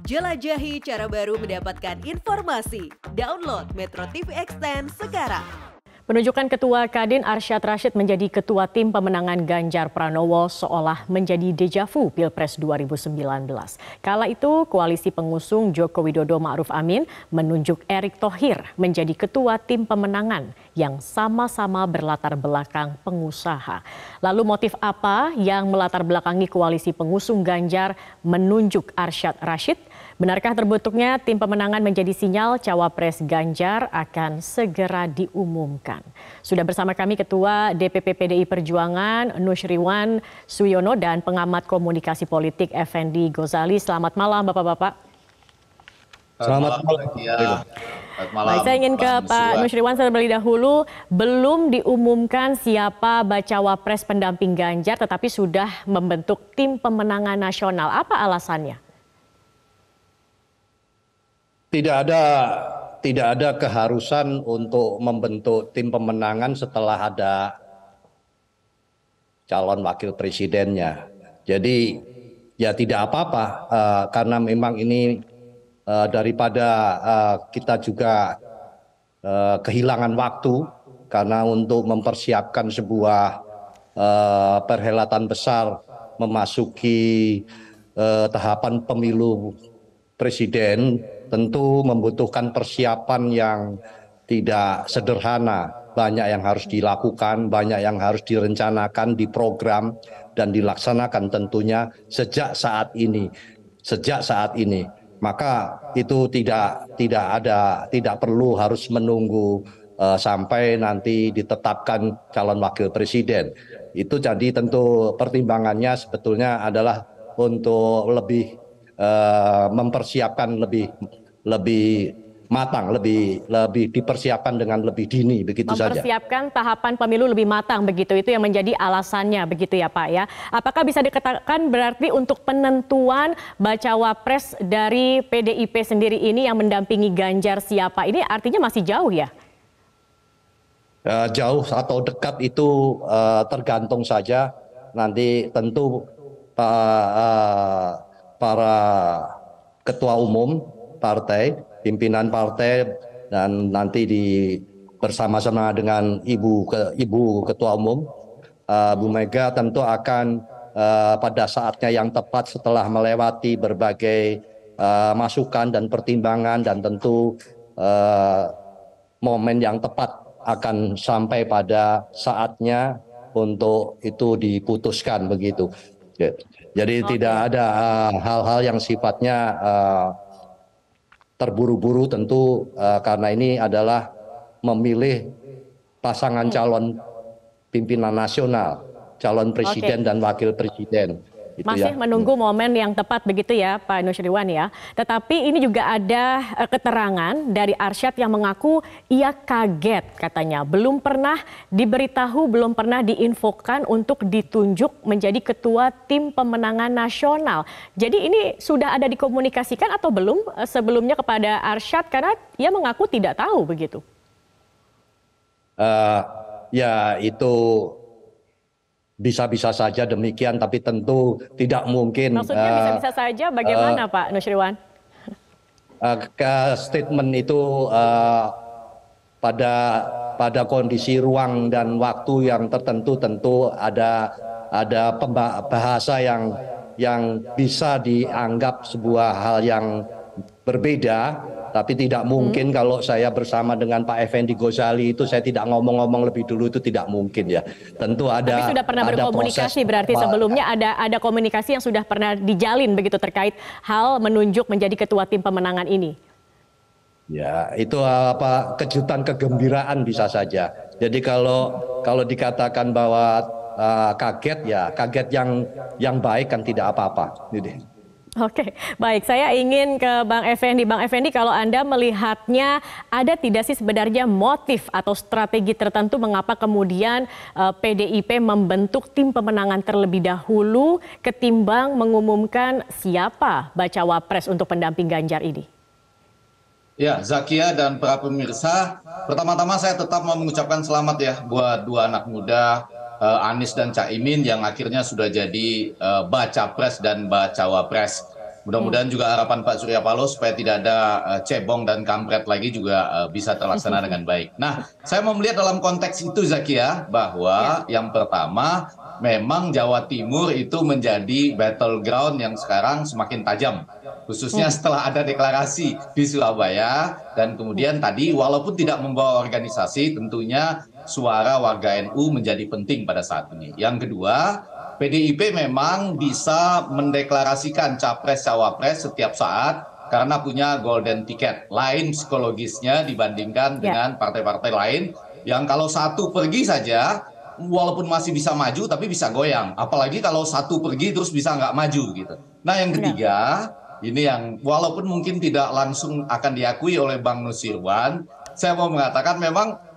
Jelajahi cara baru mendapatkan informasi. Download Metro TV Extend sekarang. Penunjukan Ketua Kadin Arsyad Rashid menjadi Ketua Tim Pemenangan Ganjar Pranowo seolah menjadi dejavu Pilpres 2019. Kala itu, koalisi pengusung Joko Widodo Ma'ruf Amin menunjuk Erick Thohir menjadi Ketua Tim Pemenangan yang sama-sama berlatar belakang pengusaha. Lalu motif apa yang melatar belakangi koalisi pengusung Ganjar menunjuk Arsyad Rashid? Benarkah terbentuknya tim pemenangan menjadi sinyal cawapres Ganjar akan segera diumumkan? Sudah bersama kami Ketua DPP PDI Perjuangan Nusyriwan Suyono dan pengamat komunikasi politik Effendi Ghazali. Selamat malam Bapak-Bapak. Selamat malam. Baik, saya ingin ke Pak Nusyriwan terlebih dahulu. Belum diumumkan siapa bacawa pres pendamping Ganjar, tetapi sudah membentuk tim pemenangan nasional. Apa alasannya? Tidak ada keharusan untuk membentuk tim pemenangan setelah ada calon wakil presidennya. Jadi ya tidak apa-apa karena memang ini daripada kita juga kehilangan waktu karena untuk mempersiapkan sebuah perhelatan besar memasuki tahapan pemilu presiden tentu membutuhkan persiapan yang tidak sederhana. Banyak yang harus dilakukan, banyak yang harus direncanakan, diprogram dan dilaksanakan tentunya sejak saat ini. Maka itu tidak perlu harus menunggu sampai nanti ditetapkan calon wakil presiden. Itu jadi tentu pertimbangannya sebetulnya adalah untuk lebih mempersiapkan lebih matang, lebih dipersiapkan dengan lebih dini, begitu saja. Mempersiapkan tahapan pemilu lebih matang, begitu itu yang menjadi alasannya, begitu ya Pak ya. Apakah bisa dikatakan berarti untuk penentuan bacawa pres dari PDIP sendiri ini yang mendampingi Ganjar siapa ini artinya masih jauh ya? Jauh atau dekat itu tergantung saja. Nanti tentu para ketua umum partai, pimpinan partai dan nanti bersama-sama dengan Ibu Ketua Umum Bu Mega tentu akan pada saatnya yang tepat setelah melewati berbagai masukan dan pertimbangan dan tentu momen yang tepat akan sampai pada saatnya untuk itu diputuskan begitu. Jadi tidak ada hal-hal yang sifatnya terburu-buru tentu karena ini adalah memilih pasangan calon pimpinan nasional, calon presiden dan wakil presiden. Masih menunggu momen yang tepat begitu ya Pak Nusyriwan ya. Tetapi ini juga ada keterangan dari Arsyad yang mengaku ia kaget katanya. Belum pernah diberitahu, belum pernah diinfokan untuk ditunjuk menjadi ketua tim pemenangan nasional. Jadi ini sudah ada dikomunikasikan atau belum sebelumnya kepada Arsyad karena ia mengaku tidak tahu begitu. Ya itu bisa-bisa saja demikian, tapi tentu tidak mungkin. Maksudnya bisa-bisa saja bagaimana Pak Nusyriwan? Statement itu pada kondisi ruang dan waktu yang tertentu tentu ada bahasa yang bisa dianggap sebuah hal yang berbeda. Tapi tidak mungkin kalau saya bersama dengan Pak Effendi Ghazali itu saya tidak ngomong-ngomong lebih dulu, itu tidak mungkin ya. Tentu ada. Tapi sudah pernah berkomunikasi berarti sebelumnya ada komunikasi yang sudah pernah dijalin begitu terkait hal menunjuk menjadi ketua tim pemenangan ini. Ya, itu kejutan kegembiraan bisa saja. Jadi kalau dikatakan bahwa kaget ya kaget yang baik kan tidak apa-apa. Oke, baik. Saya ingin ke Bang Effendi. Bang Effendi, kalau Anda melihatnya ada tidak sih sebenarnya motif atau strategi tertentu mengapa kemudian PDIP membentuk tim pemenangan terlebih dahulu ketimbang mengumumkan siapa bacawa pres untuk pendamping Ganjar ini? Ya, Zakia dan para pemirsa, pertama-tama saya tetap mau mengucapkan selamat ya buat dua anak muda, Anies dan Caimin yang akhirnya sudah jadi baca pres dan bacawa pres. Mudah-mudahan juga harapan Pak Surya Paloh supaya tidak ada cebong dan kampret lagi juga bisa terlaksana dengan baik. Nah, saya mau melihat dalam konteks itu Zakia, bahwa yang pertama memang Jawa Timur itu menjadi battleground yang sekarang semakin tajam. Khususnya setelah ada deklarasi di Surabaya dan kemudian tadi walaupun tidak membawa organisasi tentunya suara warga NU menjadi penting pada saat ini. Yang kedua, PDIP memang bisa mendeklarasikan capres-cawapres setiap saat karena punya golden ticket. Lain psikologisnya dibandingkan dengan partai-partai lain yang kalau satu pergi saja, walaupun masih bisa maju tapi bisa goyang. Apalagi kalau satu pergi terus bisa nggak maju gitu. Nah yang ketiga, ini yang walaupun mungkin tidak langsung akan diakui oleh Bang Nusirwan, saya mau mengatakan memang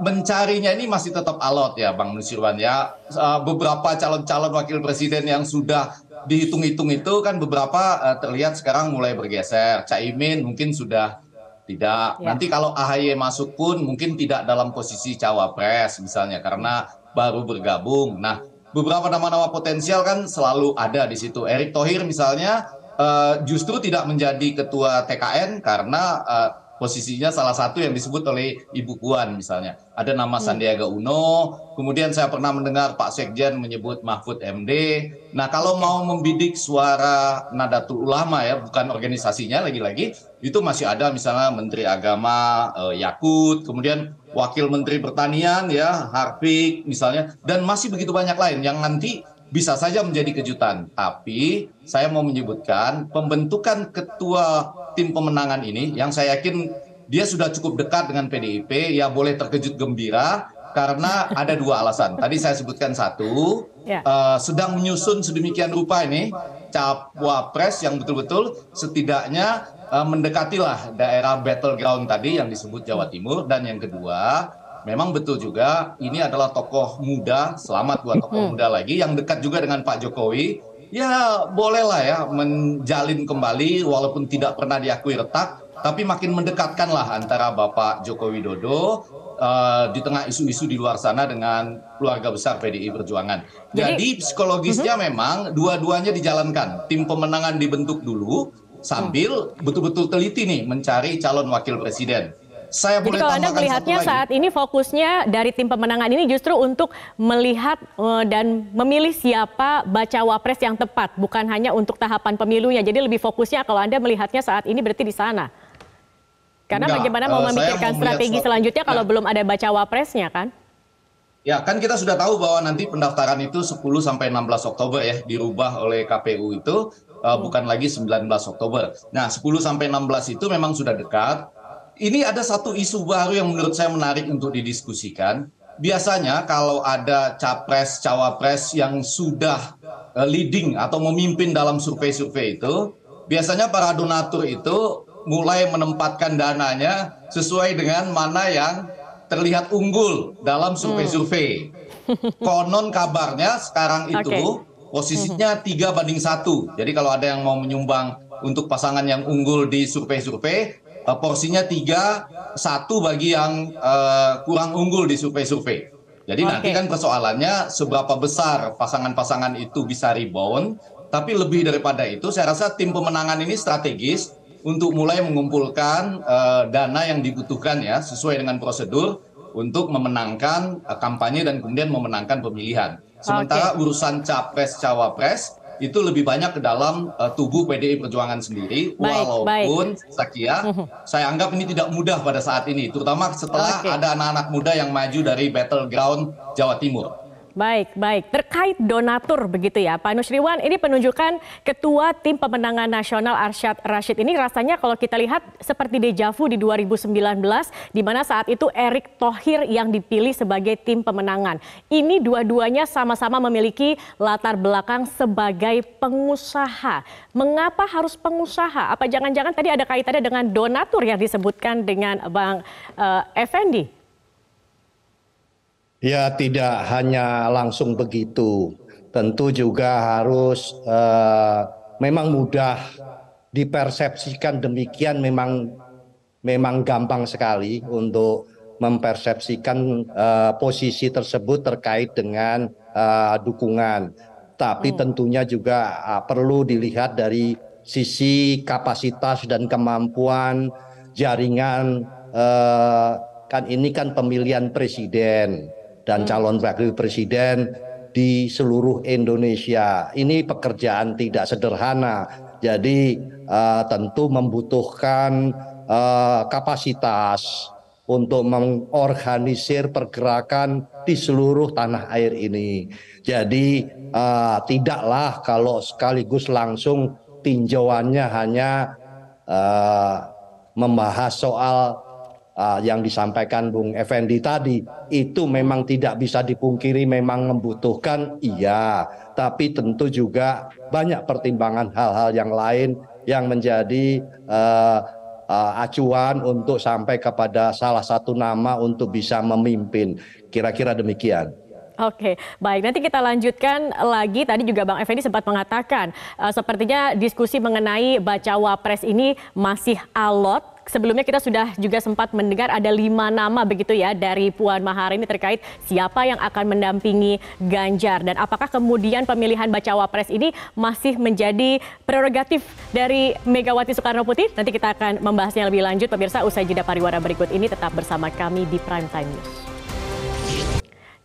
mencarinya ini masih tetap alot ya Bang Nusirwan ya. Beberapa calon-calon wakil presiden yang sudah dihitung-hitung itu kan beberapa terlihat sekarang mulai bergeser. Caimin mungkin sudah tidak. Nanti kalau AHY masuk pun mungkin tidak dalam posisi cawapres misalnya karena baru bergabung. Nah, beberapa nama-nama potensial kan selalu ada di situ. Erick Thohir misalnya justru tidak menjadi ketua TKN karena posisinya salah satu yang disebut oleh Ibu Puan misalnya. Ada nama Sandiaga Uno, kemudian saya pernah mendengar Pak Sekjen menyebut Mahfud MD. Nah kalau mau membidik suara Nahdlatul Ulama ya, bukan organisasinya lagi-lagi, itu masih ada misalnya Menteri Agama Yakut, kemudian Wakil Menteri Pertanian ya Harpik misalnya, dan masih begitu banyak lain yang nanti bisa saja menjadi kejutan. Tapi saya mau menyebutkan pembentukan ketua tim pemenangan ini yang saya yakin dia sudah cukup dekat dengan PDIP, ya boleh terkejut gembira karena ada dua alasan. Tadi saya sebutkan satu, sedang menyusun sedemikian rupa ini cawapres yang betul-betul setidaknya mendekatilah daerah battleground tadi yang disebut Jawa Timur. Dan yang kedua, memang betul juga ini adalah tokoh muda, selamat buat tokoh muda lagi yang dekat juga dengan Pak Jokowi. Ya bolehlah ya menjalin kembali walaupun tidak pernah diakui retak, tapi makin mendekatkanlah antara Bapak Joko Widodo di tengah isu-isu di luar sana dengan keluarga besar PDI Perjuangan. Jadi psikologisnya memang dua-duanya dijalankan. Tim pemenangan dibentuk dulu sambil betul-betul teliti nih mencari calon wakil presiden. Jadi kalau Anda melihatnya saat ini fokusnya dari tim pemenangan ini justru untuk melihat dan memilih siapa bacawa pres yang tepat, bukan hanya untuk tahapan pemilunya. Jadi lebih fokusnya kalau Anda melihatnya saat ini berarti di sana. Karena bagaimana mau memikirkan strategi selanjutnya kalau belum ada bacawa presnya kan? Ya kan kita sudah tahu bahwa nanti pendaftaran itu 10 sampai 16 Oktober ya, dirubah oleh KPU itu bukan lagi 19 Oktober. Nah 10 sampai 16 itu memang sudah dekat. Ini ada satu isu baru yang menurut saya menarik untuk didiskusikan. Biasanya kalau ada capres, cawapres yang sudah leading atau memimpin dalam survei-survei itu, biasanya para donatur itu mulai menempatkan dananya sesuai dengan mana yang terlihat unggul dalam survei-survei. Konon kabarnya sekarang itu posisinya 3-1. Jadi kalau ada yang mau menyumbang untuk pasangan yang unggul di survei-survei, porsinya 3-1 bagi yang kurang unggul di survei-survei. Jadi nanti kan persoalannya seberapa besar pasangan-pasangan itu bisa rebound. Tapi lebih daripada itu saya rasa tim pemenangan ini strategis untuk mulai mengumpulkan dana yang dibutuhkan ya sesuai dengan prosedur untuk memenangkan kampanye dan kemudian memenangkan pemilihan. Sementara urusan capres-cawapres itu lebih banyak ke dalam tubuh PDI Perjuangan sendiri, walaupun Zakia, saya anggap ini tidak mudah pada saat ini, terutama setelah ada anak-anak muda yang maju dari battleground Jawa Timur. Baik. Terkait donatur begitu ya, Pak Nusriwan, ini penunjukan Ketua Tim Pemenangan Nasional Arsyad Rashid ini rasanya kalau kita lihat seperti dejavu di 2019, di mana saat itu Erick Thohir yang dipilih sebagai tim pemenangan. Ini dua-duanya sama-sama memiliki latar belakang sebagai pengusaha. Mengapa harus pengusaha? Apa jangan-jangan tadi ada kaitannya dengan donatur yang disebutkan dengan Bang Effendi? Ya tidak hanya langsung begitu, tentu juga harus memang mudah dipersepsikan demikian, memang gampang sekali untuk mempersepsikan posisi tersebut terkait dengan dukungan. Tapi tentunya juga perlu dilihat dari sisi kapasitas dan kemampuan jaringan, kan ini kan pemilihan presiden dan calon wakil presiden di seluruh Indonesia. Ini pekerjaan tidak sederhana. Jadi tentu membutuhkan kapasitas untuk mengorganisir pergerakan di seluruh tanah air ini. Jadi tidaklah kalau sekaligus langsung tinjauannya hanya membahas soal yang disampaikan Bung Effendi tadi. Itu memang tidak bisa dipungkiri, memang membutuhkan, iya, tapi tentu juga banyak pertimbangan hal-hal yang lain yang menjadi acuan untuk sampai kepada salah satu nama untuk bisa memimpin. Kira-kira demikian. Oke, baik. Nanti kita lanjutkan lagi. Tadi juga Bang Effendi sempat mengatakan, sepertinya diskusi mengenai bacawa pres ini masih alot. Sebelumnya kita sudah juga sempat mendengar ada 5 nama begitu ya dari Puan Maharani terkait siapa yang akan mendampingi Ganjar. Dan apakah kemudian pemilihan bacawa pres ini masih menjadi prerogatif dari Megawati Soekarnoputri? Nanti kita akan membahasnya lebih lanjut. Pemirsa, usai jeda pariwara berikut ini tetap bersama kami di Prime Time News.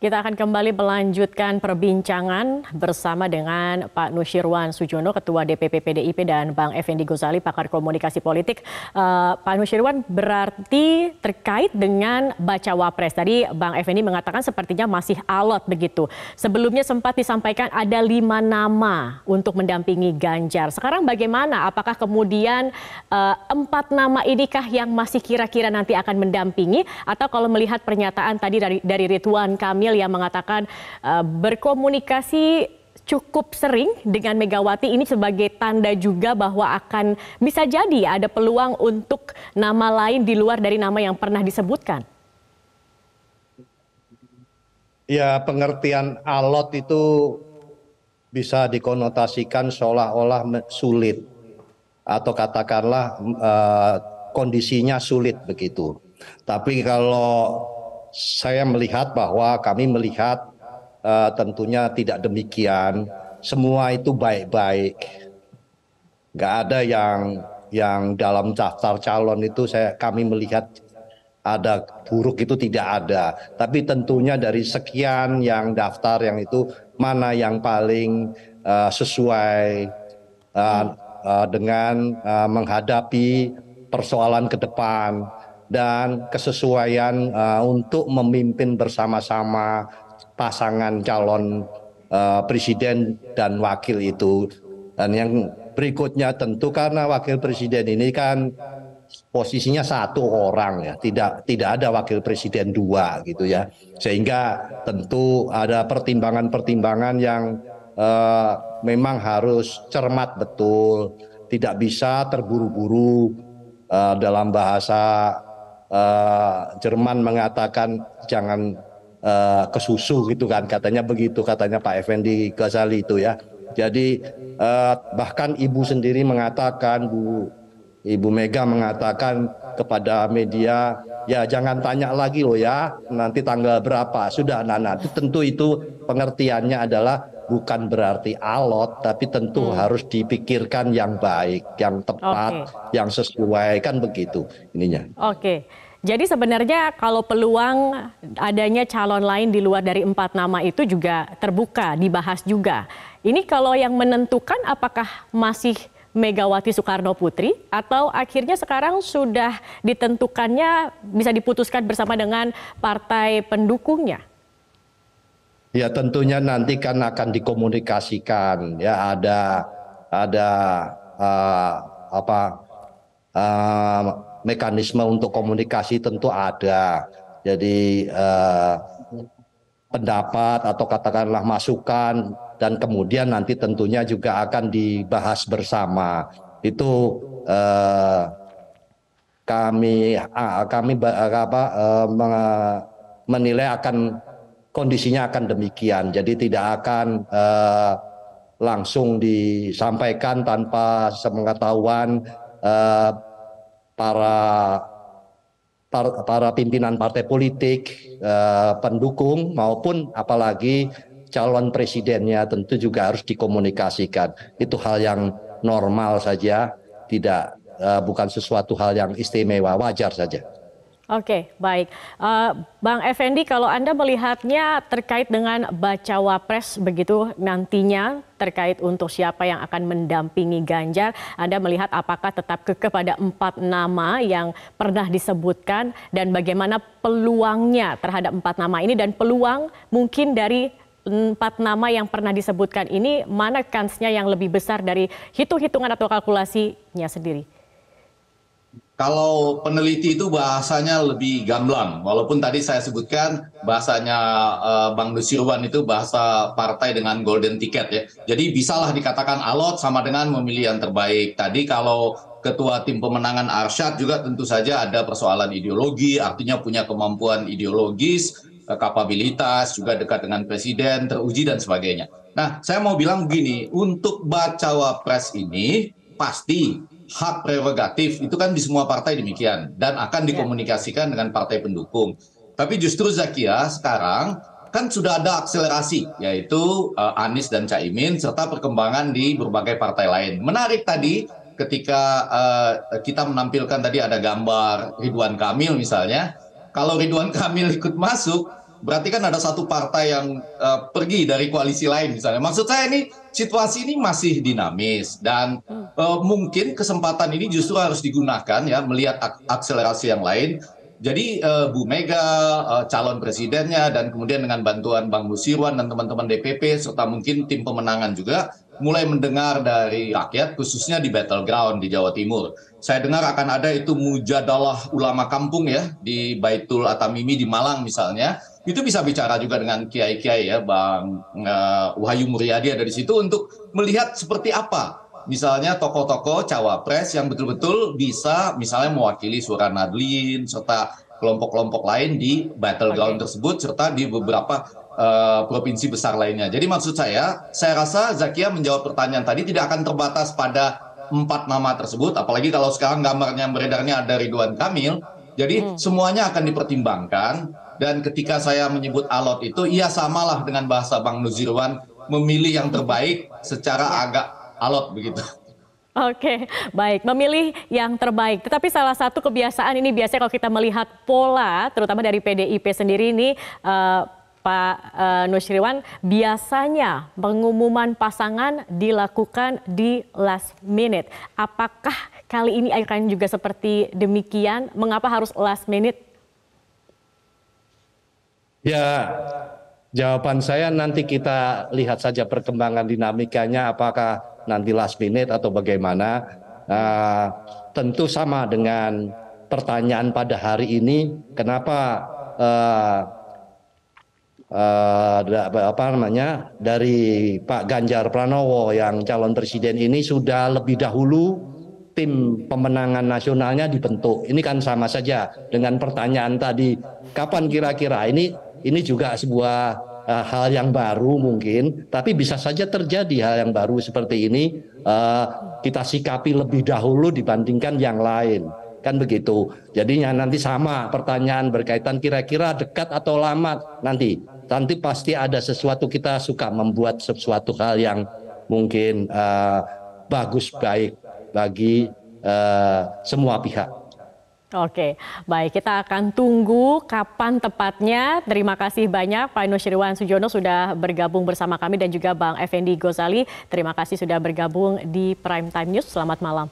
Kita akan kembali melanjutkan perbincangan bersama dengan Pak Nusyirwan Sujono, Ketua DPP PDIP, dan Bang Effendi Ghazali, pakar komunikasi politik. Pak Nusyirwan, berarti terkait dengan bacawa pres, tadi Bang Effendi mengatakan sepertinya masih alot begitu. Sebelumnya sempat disampaikan ada 5 nama untuk mendampingi Ganjar. Sekarang bagaimana? Apakah kemudian 4 nama inikah yang masih kira-kira nanti akan mendampingi? Atau kalau melihat pernyataan tadi dari Ridwan Kamil yang mengatakan berkomunikasi cukup sering dengan Megawati, ini sebagai tanda juga bahwa akan bisa jadi ada peluang untuk nama lain di luar dari nama yang pernah disebutkan. Ya, pengertian alot itu bisa dikonotasikan seolah-olah sulit atau katakanlah kondisinya sulit begitu. Tapi kalau saya melihat bahwa kami melihat tentunya tidak demikian. Semua itu baik-baik. Nggak ada yang dalam daftar calon itu kami melihat ada buruk, itu tidak ada. Tapi tentunya dari sekian yang daftar yang itu mana yang paling sesuai dengan menghadapi persoalan ke depan dan kesesuaian untuk memimpin bersama-sama pasangan calon presiden dan wakil itu. Dan yang berikutnya tentu karena wakil presiden ini kan posisinya 1 orang ya, tidak ada wakil presiden 2 gitu ya, sehingga tentu ada pertimbangan-pertimbangan yang memang harus cermat betul, tidak bisa terburu-buru. Dalam bahasa Jerman mengatakan jangan kesusu gitu kan, katanya begitu, katanya Pak Effendi Ghazali itu ya. Jadi bahkan ibu sendiri mengatakan, Ibu Mega mengatakan kepada media, ya jangan tanya lagi loh ya, nanti tanggal berapa, sudah Nana. Tentu itu pengertiannya adalah bukan berarti alot, tapi tentu harus dipikirkan yang baik, yang tepat, yang sesuai, kan begitu ininya. Oke. Jadi sebenarnya kalau peluang adanya calon lain di luar dari 4 nama itu juga terbuka, dibahas juga. Ini kalau yang menentukan apakah masih Megawati Soekarnoputri atau akhirnya sekarang sudah ditentukannya, bisa diputuskan bersama dengan partai pendukungnya? Ya tentunya nanti kan akan dikomunikasikan ya, ada mekanisme untuk komunikasi tentu ada. Jadi pendapat atau katakanlah masukan dan kemudian nanti tentunya juga akan dibahas bersama. Itu kami menilai akan kondisinya akan demikian. Jadi tidak akan langsung disampaikan tanpa sepengetahuan para pimpinan partai politik, pendukung maupun apalagi calon presidennya, tentu juga harus dikomunikasikan. Itu hal yang normal saja, tidak bukan sesuatu hal yang istimewa, wajar saja. Oke, baik. Bang Effendi, kalau Anda melihatnya terkait dengan bacawa pres begitu nantinya terkait untuk siapa yang akan mendampingi Ganjar, Anda melihat apakah tetap kekeh pada 4 nama yang pernah disebutkan dan bagaimana peluangnya terhadap 4 nama ini dan peluang mungkin dari 4 nama yang pernah disebutkan ini, mana kansnya yang lebih besar dari hitung-hitungan atau kalkulasinya sendiri? Kalau peneliti itu bahasanya lebih gamblang, walaupun tadi saya sebutkan bahasanya Bang Nusirwan itu bahasa partai dengan golden ticket ya. Jadi bisalah dikatakan alot sama dengan memilih yang terbaik. Tadi kalau ketua tim pemenangan Arsyad juga tentu saja ada persoalan ideologi, artinya punya kemampuan ideologis, kapabilitas, juga dekat dengan presiden, teruji dan sebagainya. Nah, saya mau bilang begini, untuk bacawa pres ini pasti hak prerogatif itu kan di semua partai demikian dan akan dikomunikasikan dengan partai pendukung. Tapi justru Zakia sekarang kan sudah ada akselerasi yaitu Anies dan Caimin serta perkembangan di berbagai partai lain. Menarik tadi ketika kita menampilkan tadi ada gambar Ridwan Kamil misalnya. Kalau Ridwan Kamil ikut masuk berarti kan ada satu partai yang pergi dari koalisi lain misalnya. Maksud saya ini situasi ini masih dinamis dan mungkin kesempatan ini justru harus digunakan ya melihat akselerasi yang lain. Jadi Bu Mega calon presidennya dan kemudian dengan bantuan Bang Nusirwan dan teman-teman DPP serta mungkin tim pemenangan juga mulai mendengar dari rakyat khususnya di battleground di Jawa Timur. Saya dengar akan ada itu mujadalah ulama kampung ya di Baitul Atamimi di Malang misalnya. Itu bisa bicara juga dengan kiai-kiai ya, Bang Wahyu Muryadi ada di situ untuk melihat seperti apa misalnya tokoh-tokoh cawapres yang betul-betul bisa misalnya mewakili suara Nadlin serta kelompok-kelompok lain di battleground tersebut serta di beberapa provinsi besar lainnya. Jadi maksud saya rasa Zakia menjawab pertanyaan tadi tidak akan terbatas pada 4 nama tersebut, apalagi kalau sekarang gambarnya beredarnya ada Ridwan Kamil. Jadi semuanya akan dipertimbangkan. Dan ketika saya menyebut alot itu, iya samalah dengan bahasa Bang Nusirwan, memilih yang terbaik secara agak alot begitu. Oke, baik. Memilih yang terbaik. Tetapi salah satu kebiasaan ini biasanya kalau kita melihat pola, terutama dari PDIP sendiri ini, Pak Nusirwan, biasanya pengumuman pasangan dilakukan di last minute. Apakah kali ini akan juga seperti demikian? Mengapa harus last minute? Ya, jawaban saya nanti kita lihat saja perkembangan dinamikanya, apakah nanti last minute atau bagaimana. Tentu sama dengan pertanyaan pada hari ini, kenapa dari Pak Ganjar Pranowo yang calon presiden ini sudah lebih dahulu tim pemenangan nasionalnya dibentuk. Ini kan sama saja dengan pertanyaan tadi, kapan kira-kira ini juga sebuah hal yang baru mungkin, tapi bisa saja terjadi hal yang baru seperti ini, kita sikapi lebih dahulu dibandingkan yang lain. Kan begitu. Jadinya nanti sama pertanyaan berkaitan kira-kira dekat atau lama nanti pasti ada sesuatu, kita suka membuat sesuatu hal yang mungkin bagus, baik bagi semua pihak. Oke, baik, kita akan tunggu kapan tepatnya. Terima kasih banyak Pak Nusirwan Sujono sudah bergabung bersama kami dan juga Bang Effendi Ghazali. Terima kasih sudah bergabung di Prime Time News. Selamat malam.